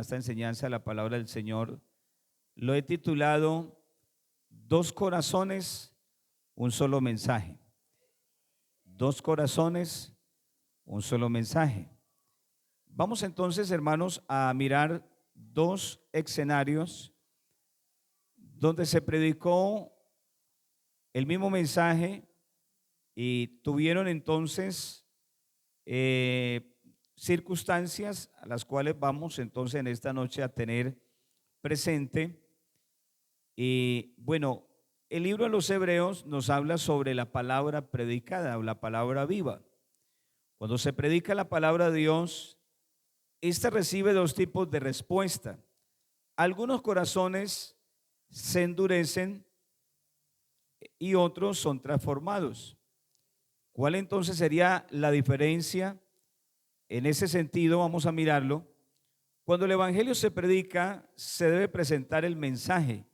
esta enseñanza de la palabra del Señor. Lo he titulado Dos corazones, un solo mensaje. Dos corazones, un solo mensaje. Vamos entonces, hermanos, a mirar dos escenarios donde se predicó el mismo mensaje y tuvieron entonces circunstancias a las cuales vamos entonces en esta noche a tener presente. Y bueno, el libro de los Hebreos nos habla sobre la palabra predicada o la palabra viva. Cuando se predica la palabra de Dios, esta recibe dos tipos de respuesta. Algunos corazones se endurecen y otros son transformados. ¿Cuál entonces sería la diferencia? En ese sentido, vamos a mirarlo. Cuando el evangelio se predica, se debe presentar el mensaje,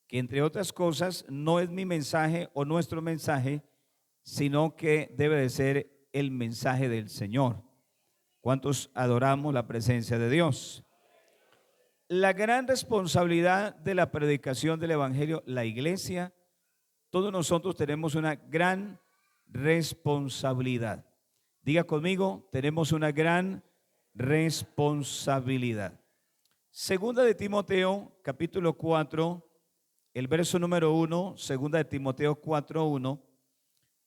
que entre otras cosas no es mi mensaje o nuestro mensaje, sino que debe de ser el mensaje del Señor. ¿Cuántos adoramos la presencia de Dios? La gran responsabilidad de la predicación del evangelio, la iglesia, todos nosotros tenemos una gran responsabilidad. Diga conmigo, tenemos una gran responsabilidad. Segunda de Timoteo, capítulo 4, el verso número 1, segunda de Timoteo 4:1,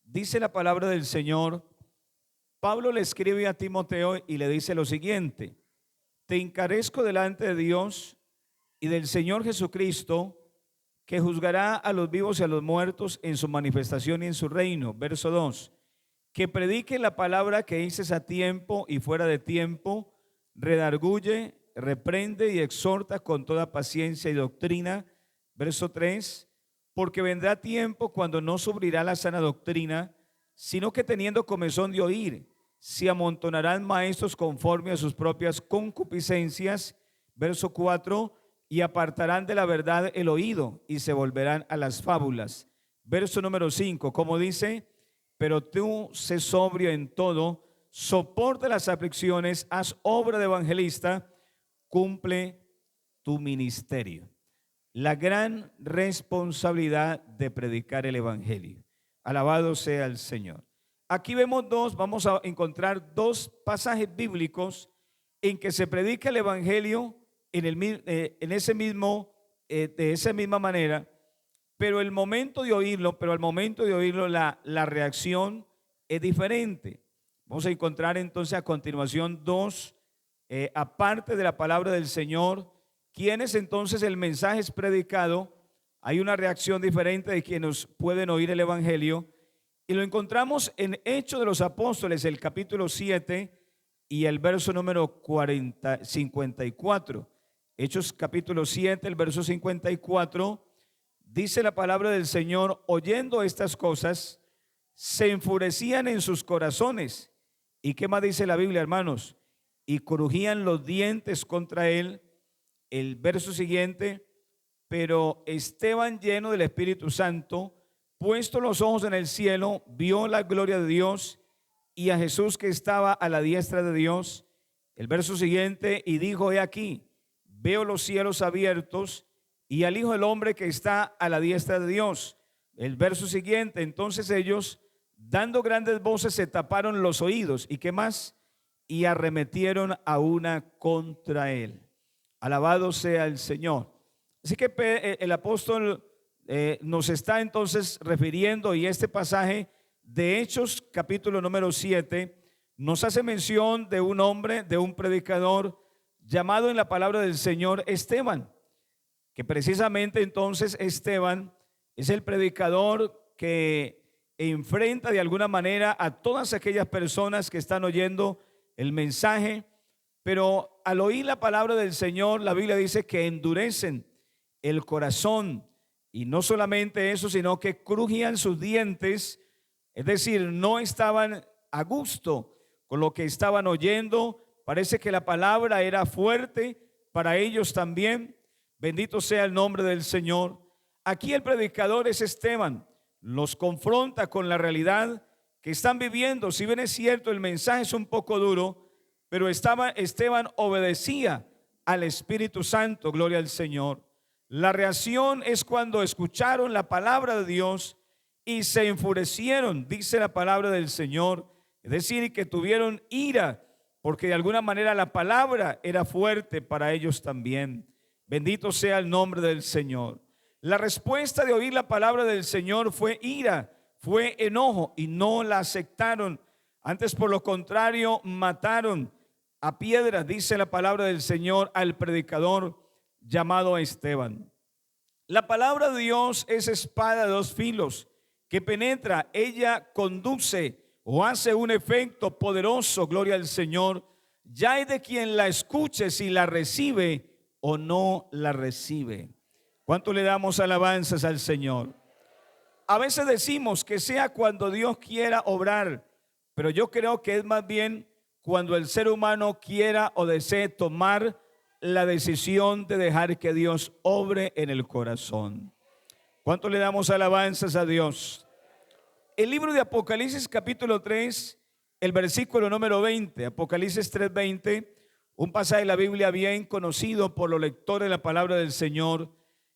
dice la palabra del Señor. Pablo le escribe a Timoteo y le dice lo siguiente: te encarezco delante de Dios y del Señor Jesucristo, que juzgará a los vivos y a los muertos en su manifestación y en su reino. Verso 2, que predique la palabra, que dices a tiempo y fuera de tiempo, redarguye, reprende y exhorta con toda paciencia y doctrina. Verso 3, porque vendrá tiempo cuando no sufrirá la sana doctrina, sino que teniendo comezón de oír, se amontonarán maestros conforme a sus propias concupiscencias. Verso 4, y apartarán de la verdad el oído y se volverán a las fábulas. Verso número 5, como dice: pero tú sé sobrio en todo, soporta las aflicciones, haz obra de evangelista, cumple tu ministerio. La gran responsabilidad de predicar el evangelio. Alabado sea el Señor. Aquí vamos a encontrar dos pasajes bíblicos en que se predica el evangelio de esa misma manera, pero al momento de oírlo, la reacción es diferente. Vamos a encontrar entonces a continuación dos, aparte de la palabra del Señor, quienes entonces el mensaje es predicado, hay una reacción diferente de quienes pueden oír el evangelio, y lo encontramos en Hechos de los Apóstoles, el capítulo 7 y el verso número 54. Hechos capítulo 7, el verso 54. Dice la palabra del Señor: oyendo estas cosas, se enfurecían en sus corazones. ¿Y qué más dice la Biblia, hermanos? Y crujían los dientes contra él. El verso siguiente: pero Esteban, lleno del Espíritu Santo, puesto los ojos en el cielo, vio la gloria de Dios y a Jesús que estaba a la diestra de Dios. El verso siguiente: y dijo: he aquí, veo los cielos abiertos y al Hijo del Hombre que está a la diestra de Dios. El verso siguiente: entonces ellos, dando grandes voces, se taparon los oídos. ¿Y qué más? Y arremetieron a una contra él. Alabado sea el Señor. Así que el apóstol nos está entonces refiriendo, y este pasaje de Hechos capítulo número 7 nos hace mención de un hombre, de un predicador llamado en la palabra del Señor Esteban, que precisamente entonces Esteban es el predicador que enfrenta de alguna manera a todas aquellas personas que están oyendo el mensaje, pero al oír la palabra del Señor, la Biblia dice que endurecen el corazón, y no solamente eso, sino que crujían sus dientes, es decir, no estaban a gusto con lo que estaban oyendo. Parece que la palabra era fuerte para ellos también. Bendito sea el nombre del Señor. Aquí el predicador es Esteban, los confronta con la realidad que están viviendo. Si bien es cierto, el mensaje es un poco duro, pero Esteban obedecía al Espíritu Santo, gloria al Señor. La reacción es cuando escucharon la palabra de Dios y se enfurecieron, dice la palabra del Señor, es decir, que tuvieron ira, porque de alguna manera la palabra era fuerte para ellos también. Bendito sea el nombre del Señor. La respuesta de oír la palabra del Señor fue ira, fue enojo, y no la aceptaron. Antes, por lo contrario, mataron a piedras, dice la palabra del Señor, al predicador llamado Esteban. La palabra de Dios es espada de dos filos que penetra, ella conduce o hace un efecto poderoso, gloria al Señor. Ya hay de quien la escuche si la recibe o no la recibe. ¿Cuánto le damos alabanzas al Señor? A veces decimos que sea cuando Dios quiera obrar, pero yo creo que es más bien cuando el ser humano quiera o desee tomar la decisión de dejar que Dios obre en el corazón. ¿Cuánto le damos alabanzas a Dios? El libro de Apocalipsis capítulo 3, el versículo número 20, Apocalipsis 3:20, un pasaje de la Biblia bien conocido por los lectores de la palabra del Señor,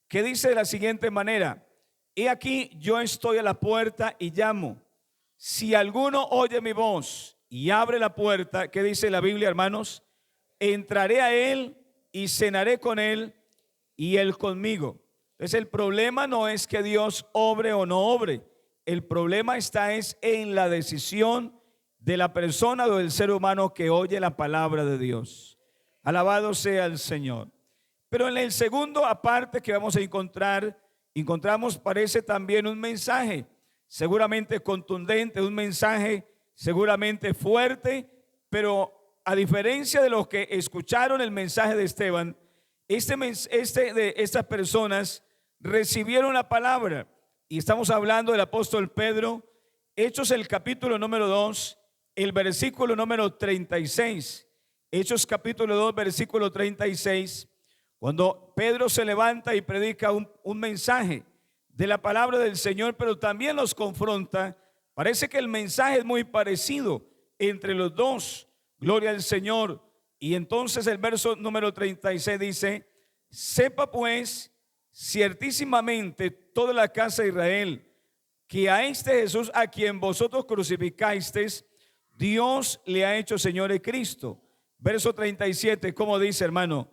que dice de la siguiente manera: he aquí, yo estoy a la puerta y llamo. Si alguno oye mi voz y abre la puerta, ¿qué dice la Biblia, hermanos? Entraré a él y cenaré con él y él conmigo. Entonces el problema no es que Dios obre o no obre. El problema está en la decisión de la persona o del ser humano que oye la palabra de Dios. Alabado sea el Señor. Pero en el segundo aparte que vamos a encontramos parece también un mensaje seguramente contundente, un mensaje seguramente fuerte, pero a diferencia de los que escucharon el mensaje de Esteban, estas personas recibieron la palabra, y estamos hablando del apóstol Pedro. Hechos el capítulo número 2, el versículo número 36. Hechos capítulo 2, versículo 36. Cuando Pedro se levanta y predica un mensaje de la palabra del Señor, pero también los confronta. Parece que el mensaje es muy parecido entre los dos. Gloria al Señor. Y entonces el verso número 36 dice: sepa pues ciertísimamente toda la casa de Israel que a este Jesús a quien vosotros crucificasteis, Dios le ha hecho Señor y Cristo. Verso 37, ¿cómo dice, hermano?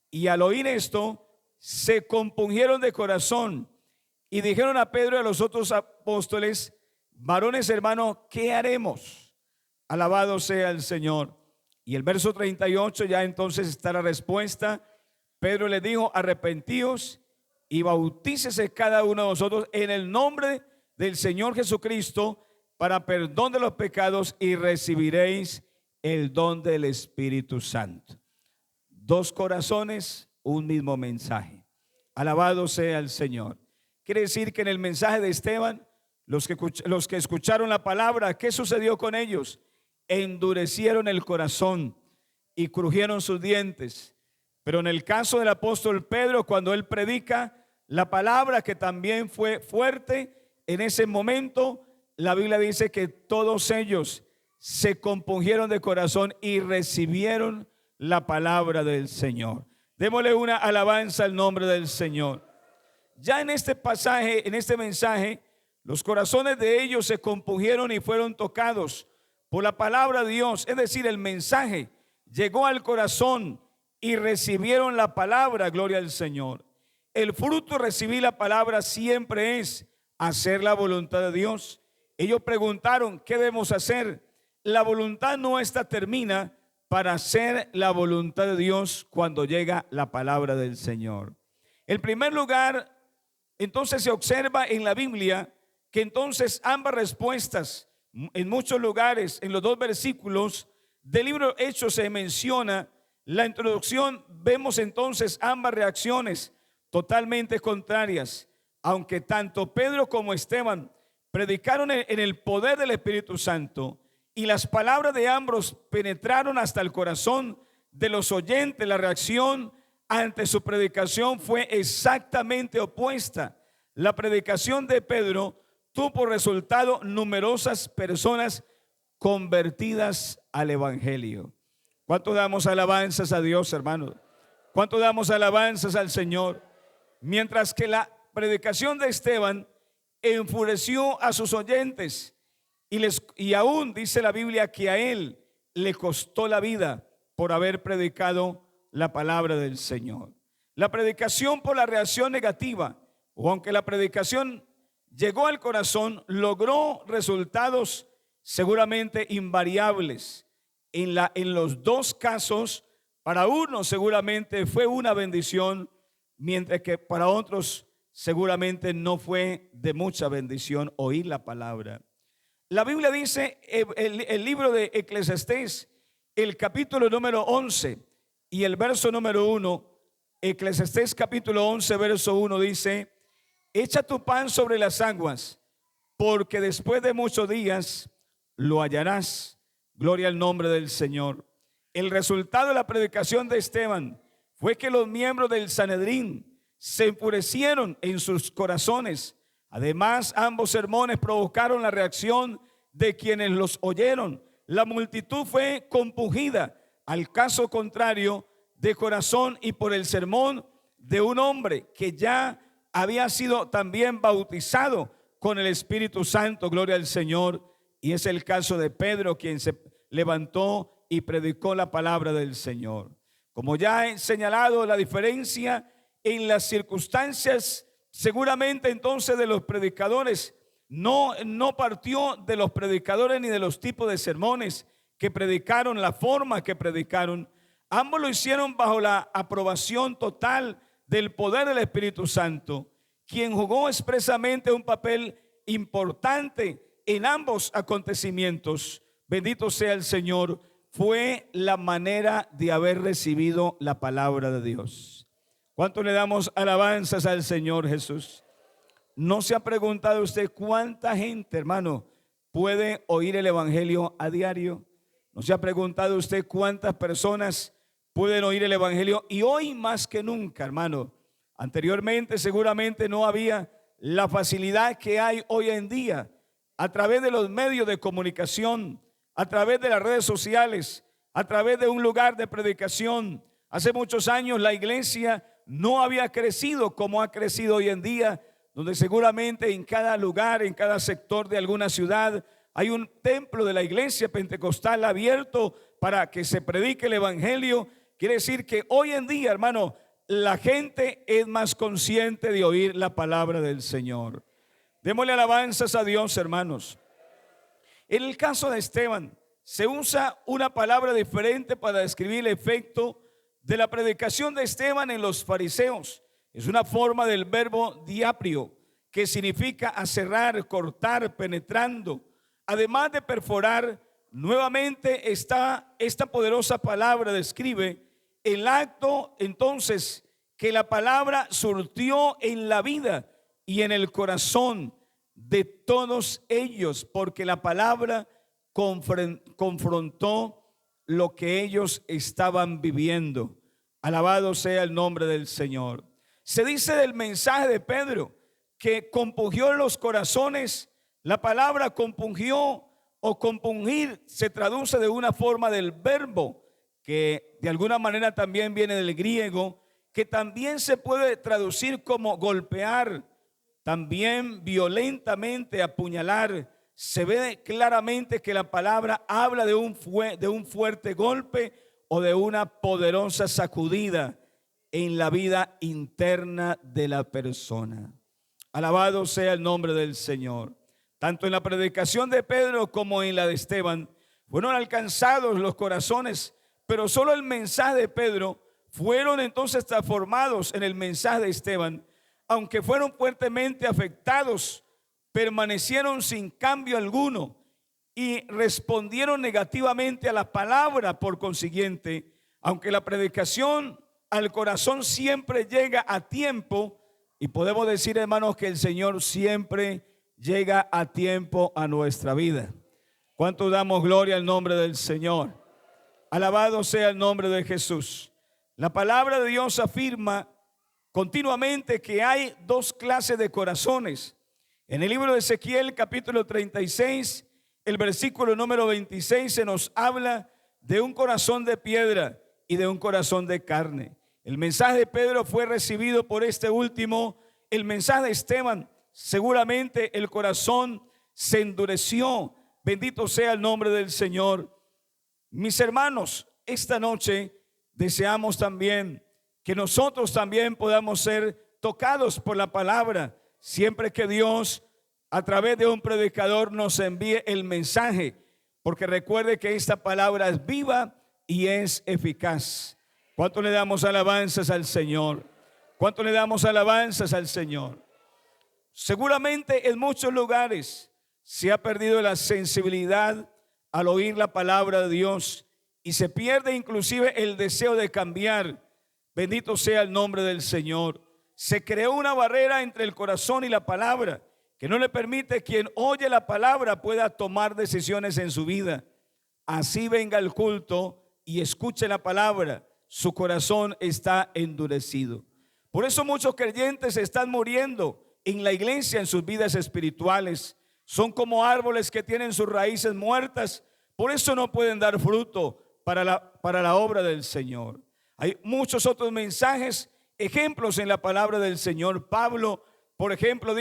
Y al oír esto, se compungieron de corazón y dijeron a Pedro y a los otros apóstoles: varones hermanos, ¿qué haremos? Alabado sea el Señor. Y el verso 38 ya entonces está la respuesta. Pedro le dijo: arrepentíos y bautícese cada uno de vosotros en el nombre del Señor Jesucristo para perdón de los pecados y recibiréis el don del Espíritu Santo. Dos corazones, un mismo mensaje. Alabado sea el Señor. Quiere decir que en el mensaje de Esteban, los que escucharon la palabra, ¿qué sucedió con ellos? Endurecieron el corazón y crujieron sus dientes. Pero en el caso del apóstol Pedro, cuando él predica la palabra, que también fue fuerte en ese momento, la Biblia dice que todos ellos se compungieron de corazón y recibieron la palabra del Señor. Démosle una alabanza al nombre del Señor. Ya en este pasaje, en este mensaje, los corazones de ellos se compungieron y fueron tocados por la palabra de Dios. Es decir, el mensaje llegó al corazón y recibieron la palabra. Gloria al Señor. El fruto de recibir la palabra siempre es hacer la voluntad de Dios. Ellos preguntaron: ¿qué debemos hacer? La voluntad nuestra termina para hacer la voluntad de Dios cuando llega la palabra del Señor. En primer lugar, entonces se observa en la Biblia que entonces ambas respuestas, en muchos lugares, en los dos versículos del libro de Hechos se menciona la introducción. Vemos entonces ambas reacciones totalmente contrarias. Aunque tanto Pedro como Esteban predicaron en el poder del Espíritu Santo, y las palabras de ambos penetraron hasta el corazón de los oyentes, la reacción ante su predicación fue exactamente opuesta. La predicación de Pedro tuvo por resultado numerosas personas convertidas al Evangelio. ¿Cuánto damos alabanzas a Dios, hermanos? ¿Cuánto damos alabanzas al Señor? Mientras que la predicación de Esteban enfureció a sus oyentes y aún dice la Biblia que a él le costó la vida por haber predicado la palabra del Señor. La predicación por la reacción negativa, o aunque la predicación llegó al corazón, logró resultados seguramente invariables. En los dos casos, para unos seguramente fue una bendición, mientras que para otros seguramente no fue de mucha bendición oír la palabra. La Biblia dice, el libro de Eclesiastés, el capítulo número 11 y el verso número 1, Eclesiastés capítulo 11, verso 1 dice: echa tu pan sobre las aguas, porque después de muchos días lo hallarás. Gloria al nombre del Señor. El resultado de la predicación de Esteban fue que los miembros del Sanedrín se enfurecieron en sus corazones. Además, ambos sermones provocaron la reacción de quienes los oyeron. La multitud fue compungida, al caso contrario, de corazón y por el sermón de un hombre que ya había sido también bautizado con el Espíritu Santo. Gloria al Señor. Y es el caso de Pedro, quien se levantó y predicó la palabra del Señor. Como ya he señalado, la diferencia en las circunstancias seguramente entonces de los predicadores no partió de los predicadores ni de los tipos de sermones que predicaron, la forma que predicaron. Ambos lo hicieron bajo la aprobación total del poder del Espíritu Santo, quien jugó expresamente un papel importante en ambos acontecimientos. Bendito sea el Señor. Fue la manera de haber recibido la palabra de Dios. ¿Cuánto le damos alabanzas al Señor Jesús? ¿No se ha preguntado usted cuánta gente, hermano, puede oír el evangelio a diario? ¿No se ha preguntado usted cuántas personas pueden oír el evangelio? Y hoy más que nunca, hermano. Anteriormente seguramente no había la facilidad que hay hoy en día a través de los medios de comunicación, a través de las redes sociales, a través de un lugar de predicación. Hace muchos años la iglesia no había crecido como ha crecido hoy en día, donde seguramente en cada lugar, en cada sector de alguna ciudad, hay un templo de la iglesia pentecostal abierto para que se predique el evangelio. Quiere decir que hoy en día, hermano, la gente es más consciente de oír la palabra del Señor. Démosle alabanzas a Dios, hermanos. En el caso de Esteban, se usa una palabra diferente para describir el efecto de la predicación de Esteban en los fariseos. Es una forma del verbo diaprio, que significa aserrar, cortar, penetrando. Además de perforar, nuevamente esta poderosa palabra describe el acto entonces que la palabra surtió en la vida y en el corazón de todos ellos, porque la palabra confrontó lo que ellos estaban viviendo. Alabado sea el nombre del Señor. Se dice del mensaje de Pedro que compungió los corazones. La palabra compungió o compungir se traduce de una forma del verbo que de alguna manera también viene del griego, que también se puede traducir como golpear, también violentamente apuñalar. Se ve claramente que la palabra habla de un fuerte golpe o de una poderosa sacudida en la vida interna de la persona. Alabado sea el nombre del Señor. Tanto en la predicación de Pedro como en la de Esteban fueron alcanzados los corazones, pero solo el mensaje de Pedro fueron entonces transformados en el mensaje de Esteban. Aunque fueron fuertemente afectados, permanecieron sin cambio alguno y respondieron negativamente a la palabra. Por consiguiente, aunque la predicación al corazón siempre llega a tiempo, y podemos decir, hermanos, que el Señor siempre llega a tiempo a nuestra vida. ¿Cuánto damos gloria al nombre del Señor? Alabado sea el nombre de Jesús. La palabra de Dios afirma continuamente que hay dos clases de corazones. En el libro de Ezequiel capítulo 36, el versículo número 26 se nos habla de un corazón de piedra y de un corazón de carne. El mensaje de Pedro fue recibido por este último. El mensaje de Esteban, seguramente el corazón se endureció. Bendito sea el nombre del Señor. Mis hermanos, esta noche deseamos también que nosotros también podamos ser tocados por la palabra, siempre que Dios a través de un predicador nos envíe el mensaje, porque recuerde que esta palabra es viva y es eficaz. ¿Cuánto le damos alabanzas al Señor? ¿Cuánto le damos alabanzas al Señor? Seguramente en muchos lugares se ha perdido la sensibilidad al oír la palabra de Dios y se pierde inclusive el deseo de cambiar. Bendito sea el nombre del Señor. Se creó una barrera entre el corazón y la palabra que no le permite quien oye la palabra pueda tomar decisiones en su vida. Así venga el culto y escuche la palabra, su corazón está endurecido. Por eso muchos creyentes están muriendo en la iglesia en sus vidas espirituales. Son como árboles que tienen sus raíces muertas, por eso no pueden dar fruto para la obra del Señor. Hay muchos otros mensajes, ejemplos en la palabra del Señor. Pablo, por ejemplo,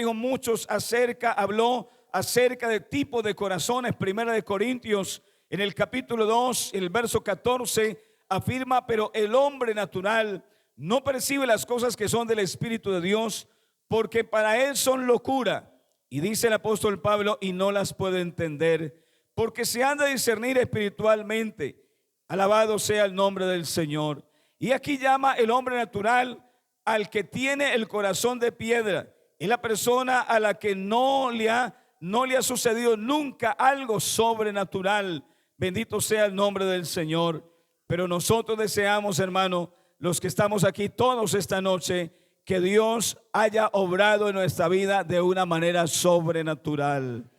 habló acerca de tipo de corazones. Primera de Corintios, en el capítulo 2, el verso 14, afirma: pero el hombre natural no percibe las cosas que son del Espíritu de Dios, porque para él son locura. Y dice el apóstol Pablo, y no las puede entender, porque se han de discernir espiritualmente. Alabado sea el nombre del Señor. Y aquí llama el hombre natural al que tiene el corazón de piedra. Es la persona a la que no le ha sucedido nunca algo sobrenatural. Bendito sea el nombre del Señor. Pero nosotros deseamos, hermano, los que estamos aquí todos esta noche, que Dios haya obrado en nuestra vida de una manera sobrenatural.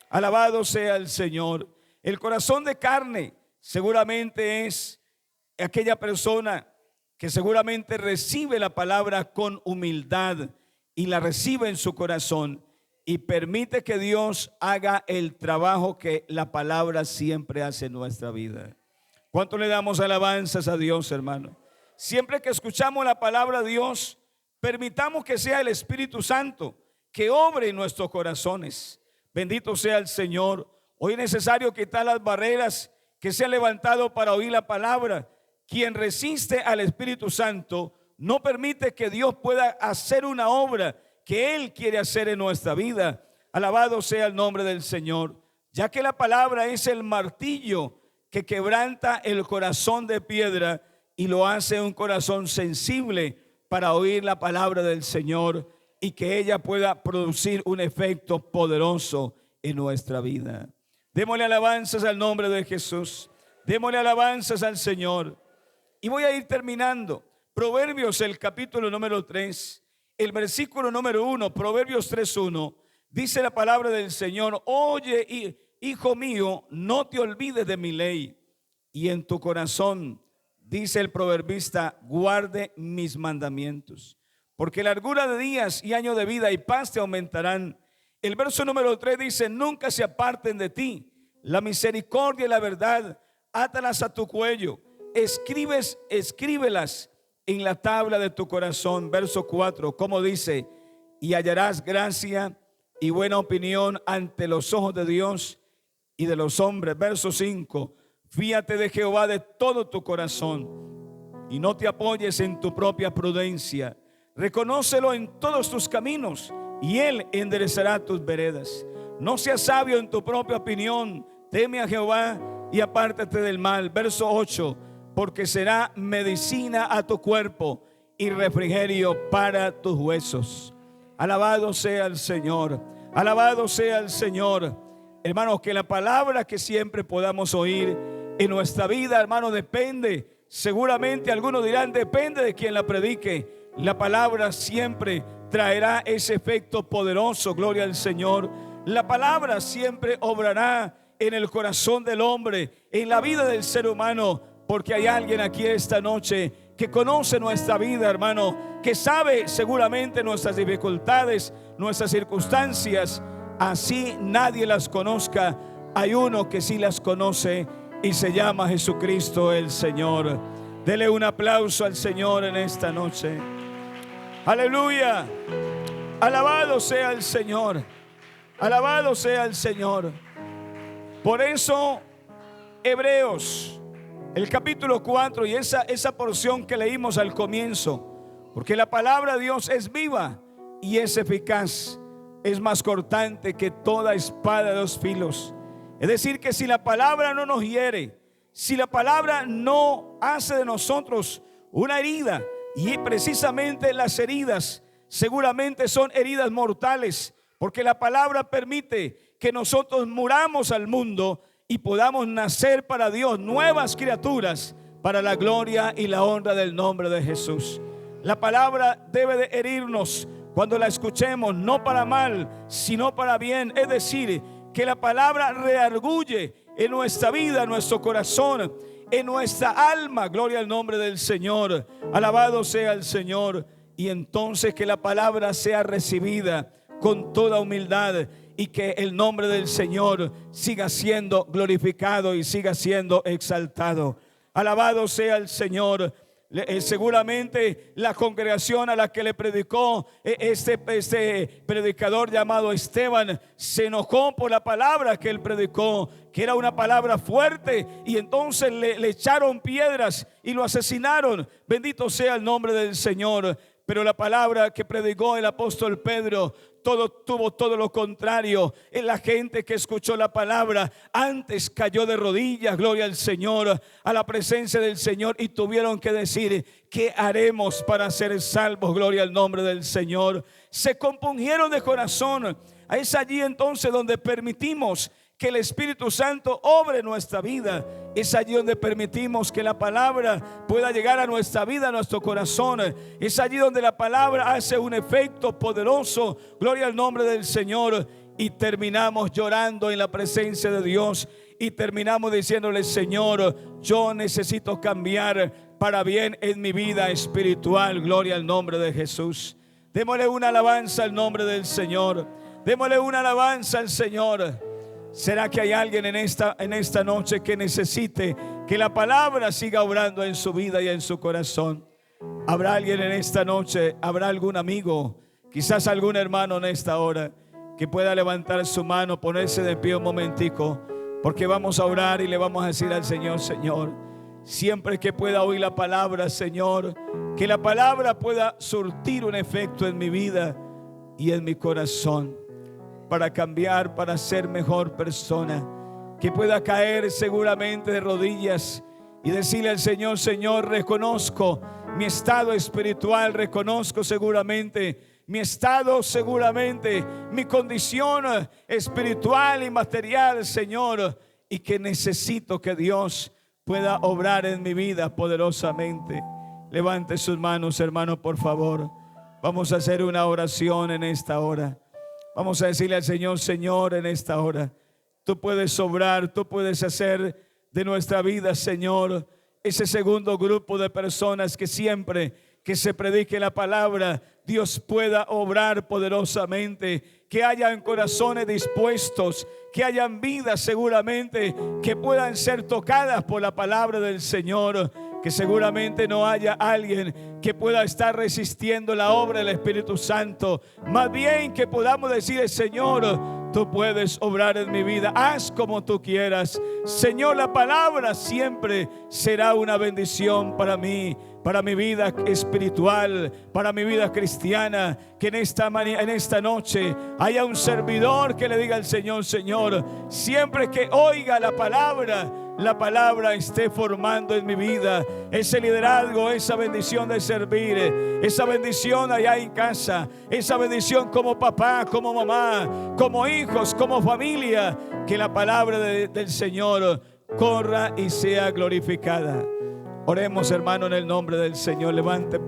Alabado sea el Señor. El corazón de carne seguramente es aquella persona que seguramente recibe la palabra con humildad y la recibe en su corazón y permite que Dios haga el trabajo que la palabra siempre hace en nuestra vida. ¿Cuánto le damos alabanzas a Dios, hermano? Siempre que escuchamos la palabra de Dios, permitamos que sea el Espíritu Santo que obre en nuestros corazones. Bendito sea el Señor. Hoy es necesario quitar las barreras que se han levantado para oír la palabra. Quien resiste al Espíritu Santo no permite que Dios pueda hacer una obra que Él quiere hacer en nuestra vida. Alabado sea el nombre del Señor, ya que la palabra es el martillo que quebranta el corazón de piedra y lo hace un corazón sensible para oír la palabra del Señor y que ella pueda producir un efecto poderoso en nuestra vida. Démosle alabanzas al nombre de Jesús. Démosle alabanzas al Señor. Y voy a ir terminando. Proverbios, el capítulo número 3, el versículo número 1, Proverbios 3:1, dice la palabra del Señor: oye, hijo mío, no te olvides de mi ley, y en tu corazón, dice el proverbista, guarde mis mandamientos, porque largura de días y años de vida y paz te aumentarán. El verso número 3 dice: nunca se aparten de ti la misericordia y la verdad, átalas a tu cuello, escríbelas en la tabla de tu corazón. Verso 4, como dice: y hallarás gracia y buena opinión ante los ojos de Dios y de los hombres. Verso 5, fíate de Jehová de todo tu corazón y no te apoyes en tu propia prudencia. Reconócelo en todos tus caminos y Él enderezará tus veredas. No seas sabio en tu propia opinión, teme a Jehová y apártate del mal. Verso 8, porque será medicina a tu cuerpo y refrigerio para tus huesos. Alabado sea el Señor, alabado sea el Señor. Hermanos, que la palabra que siempre podamos oír en nuestra vida, hermanos, depende. Seguramente algunos dirán: depende de quien la predique. La palabra siempre traerá ese efecto poderoso, gloria al Señor. La palabra siempre obrará en el corazón del hombre, en la vida del ser humano, porque hay alguien aquí esta noche que conoce nuestra vida, hermano, que sabe seguramente nuestras dificultades, nuestras circunstancias. Así nadie las conozca, hay uno que sí las conoce y se llama Jesucristo el Señor. Dele un aplauso al Señor en esta noche. Aleluya. Alabado sea el Señor. Alabado sea el Señor. Por eso Hebreos, el capítulo 4 y esa porción que leímos al comienzo, porque la palabra de Dios es viva y es eficaz, es más cortante que toda espada de dos filos. Es decir, que si la palabra no nos hiere, si la palabra no hace de nosotros una herida, y precisamente las heridas seguramente son heridas mortales, porque la palabra permite que nosotros muramos al mundo y podamos nacer para Dios, nuevas criaturas, para la gloria y la honra del nombre de Jesús. La palabra debe de herirnos cuando la escuchemos, no para mal, sino para bien. Es decir, que la palabra redarguye en nuestra vida, en nuestro corazón, en nuestra alma. Gloria al nombre del Señor. Alabado sea el Señor. Y entonces que la palabra sea recibida con toda humildad y que el nombre del Señor siga siendo glorificado y siga siendo exaltado. Alabado sea el Señor. Seguramente la congregación a la que le predicó este predicador llamado Esteban se enojó por la palabra que él predicó, que era una palabra fuerte, y entonces le echaron piedras y lo asesinaron. Bendito sea el nombre del Señor. Pero la palabra que predicó el apóstol Pedro tuvo todo lo contrario. En la gente que escuchó la palabra antes cayó de rodillas, gloria al Señor, a la presencia del Señor, y tuvieron que decir: ¿qué haremos para ser salvos? Gloria al nombre del Señor. Se compungieron de corazón. Es allí entonces donde permitimos que el Espíritu Santo obre nuestra vida. Es allí donde permitimos que la palabra pueda llegar a nuestra vida, a nuestro corazón. Es allí donde la palabra hace un efecto poderoso. Gloria al nombre del Señor. Y terminamos llorando en la presencia de Dios. Y terminamos diciéndole: Señor, yo necesito cambiar para bien en mi vida espiritual. Gloria al nombre de Jesús. Démosle una alabanza al nombre del Señor. Démosle una alabanza al Señor. ¿Será que hay alguien en esta noche que necesite que la palabra siga obrando en su vida y en su corazón? ¿Habrá alguien en esta noche? ¿Habrá algún amigo? Quizás algún hermano en esta hora que pueda levantar su mano, ponerse de pie un momentico, porque vamos a orar y le vamos a decir al Señor: Señor, siempre que pueda oír la palabra, Señor, que la palabra pueda surtir un efecto en mi vida y en mi corazón, para cambiar, para ser mejor persona. Que pueda caer seguramente de rodillas y decirle al Señor: Señor, reconozco mi estado espiritual, reconozco seguramente mi estado, seguramente mi condición espiritual y material, Señor, y que necesito que Dios pueda obrar en mi vida poderosamente. Levante sus manos, hermano, por favor. Vamos a hacer una oración en esta hora. Vamos a decirle al Señor: Señor, en esta hora tú puedes obrar, tú puedes hacer de nuestra vida, Señor, ese segundo grupo de personas que siempre que se predique la palabra, Dios pueda obrar poderosamente, que hayan corazones dispuestos, que hayan vidas seguramente que puedan ser tocadas por la palabra del Señor. Que seguramente no haya alguien que pueda estar resistiendo la obra del Espíritu Santo. Más bien que podamos decir: Señor, tú puedes obrar en mi vida, haz como tú quieras. Señor, la palabra siempre será una bendición para mí, para mi vida espiritual, para mi vida cristiana. Que en esta noche haya un servidor que le diga al Señor: Señor, siempre que oiga la palabra esté formando en mi vida ese liderazgo, esa bendición de servir, esa bendición allá en casa, esa bendición como papá, como mamá, como hijos, como familia. Que la palabra del Señor corra y sea glorificada. Oremos, hermano, en el nombre del Señor. Levante